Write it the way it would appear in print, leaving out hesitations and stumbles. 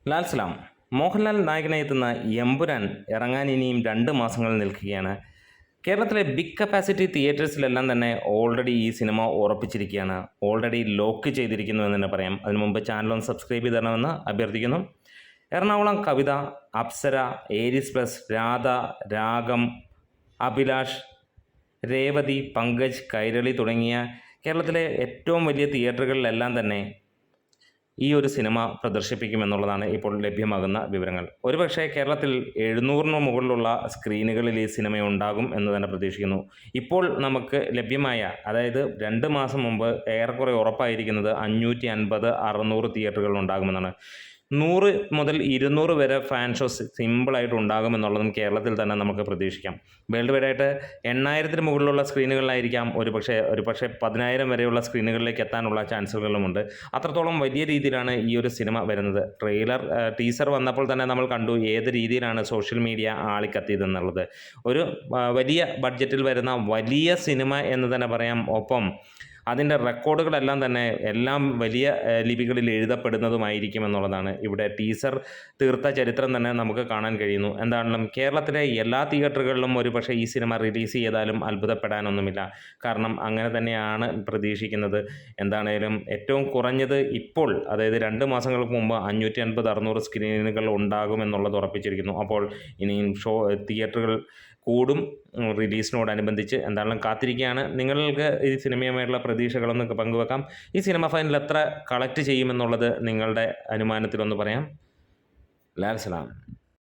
ലാൽ സലാം. മോഹൻലാൽ നായകനായി എത്തുന്ന എമ്പുരാൻ ഇറങ്ങാൻ ഇനിയും 2 മാസങ്ങൾ നിൽക്കുകയാണ്. കേരളത്തിലെ ബിഗ് കപ്പാസിറ്റി തിയേറ്റേഴ്സിലെല്ലാം തന്നെ ഓൾറെഡി ഈ സിനിമ ഉറപ്പിച്ചിരിക്കുകയാണ്. ഓൾറെഡി ലോക്ക് ചെയ്തിരിക്കുന്നു എന്ന് തന്നെ പറയാം. അതിനു മുമ്പ് ചാനലൊന്ന് സബ്സ്ക്രൈബ് ചെയ്ത് തരണമെന്ന് അഭ്യർത്ഥിക്കുന്നു. എറണാകുളം കവിത, അപ്സര, ഏരീസ് പ്ലസ്, രാധ, രാഗം, അഭിലാഷ്, രേവതി, പങ്കജ്, കൈരളി തുടങ്ങിയ കേരളത്തിലെ ഏറ്റവും വലിയ തിയേറ്ററുകളിലെല്ലാം തന്നെ ഈ ഒരു സിനിമ പ്രദർശിപ്പിക്കുമെന്നുള്ളതാണ് ഇപ്പോൾ ലഭ്യമാകുന്ന വിവരങ്ങൾ. ഒരുപക്ഷേ കേരളത്തിൽ 700-ന് മുകളിലുള്ള സ്ക്രീനുകളിൽ ഈ സിനിമ ഉണ്ടാകും എന്ന് തന്നെ പ്രതീക്ഷിക്കുന്നു. ഇപ്പോൾ നമുക്ക് ലഭ്യമായ, അതായത് 2 മാസം മുമ്പ് ഏറെക്കുറെ ഉറപ്പായിരിക്കുന്നത് 550, 600 തിയേറ്ററുകളിൽ ഉണ്ടാകുമെന്നാണ്. 100 മുതൽ 200 വരെ ഫാൻ ഷോസ് സിമ്പിളായിട്ട് ഉണ്ടാകുമെന്നുള്ളതും കേരളത്തിൽ തന്നെ നമുക്ക് പ്രതീക്ഷിക്കാം. വേൾഡ് വൈഡായിട്ട് 8000-ന് മുകളിലുള്ള സ്ക്രീനുകളിലായിരിക്കാം ഒരു പക്ഷേ 10,000 വരെയുള്ള സ്ക്രീനുകളിലേക്ക് എത്താനുള്ള ചാൻസുകളുമുണ്ട്. അത്രത്തോളം വലിയ രീതിയിലാണ് ഈ ഒരു സിനിമ വരുന്നത്. ടീസർ വന്നപ്പോൾ തന്നെ നമ്മൾ കണ്ടു ഏത് രീതിയിലാണ് സോഷ്യൽ മീഡിയ ആളിക്കത്തിയതെന്നുള്ളത്. ഒരു വലിയ ബഡ്ജറ്റിൽ വരുന്ന വലിയ സിനിമ എന്ന് തന്നെ പറയാം. ഒപ്പം അതിൻ്റെ റെക്കോർഡുകളെല്ലാം തന്നെ എല്ലാം വലിയ ലിപികളിൽ എഴുതപ്പെടുന്നതുമായിരിക്കും എന്നുള്ളതാണ്. ഇവിടെ ടീസർ തീർത്ത ചരിത്രം തന്നെ നമുക്ക് കാണാൻ കഴിയുന്നു. എന്താണെങ്കിലും കേരളത്തിലെ എല്ലാ തിയേറ്ററുകളിലും ഒരുപക്ഷെ ഈ സിനിമ റിലീസ് ചെയ്താലും അത്ഭുതപ്പെടാനൊന്നുമില്ല. കാരണം അങ്ങനെ തന്നെയാണ് പ്രതീക്ഷിക്കുന്നത്. എന്താണേലും ഏറ്റവും കുറഞ്ഞത് ഇപ്പോൾ, അതായത് 2 മാസങ്ങൾക്ക് മുമ്പ് 550, 600 സ്ക്രീനുകൾ ഉണ്ടാകുമെന്നുള്ളത് ഉറപ്പിച്ചിരിക്കുന്നു. അപ്പോൾ ഇനിയും തിയേറ്ററുകൾ കൂടും റിലീസിനോടനുബന്ധിച്ച്. എന്തായാലും കാത്തിരിക്കുകയാണ്. നിങ്ങൾക്ക് ഈ സിനിമയുമായിട്ടുള്ള പ്രതീക്ഷകളൊന്ന് പങ്കുവെക്കാം. ഈ സിനിമ ഫൈനൽ എത്ര കളക്ട് ചെയ്യുമെന്നുള്ളത് നിങ്ങളുടെ അനുമാനത്തിലൊന്ന് പറയാം. ലാൽ സലാം.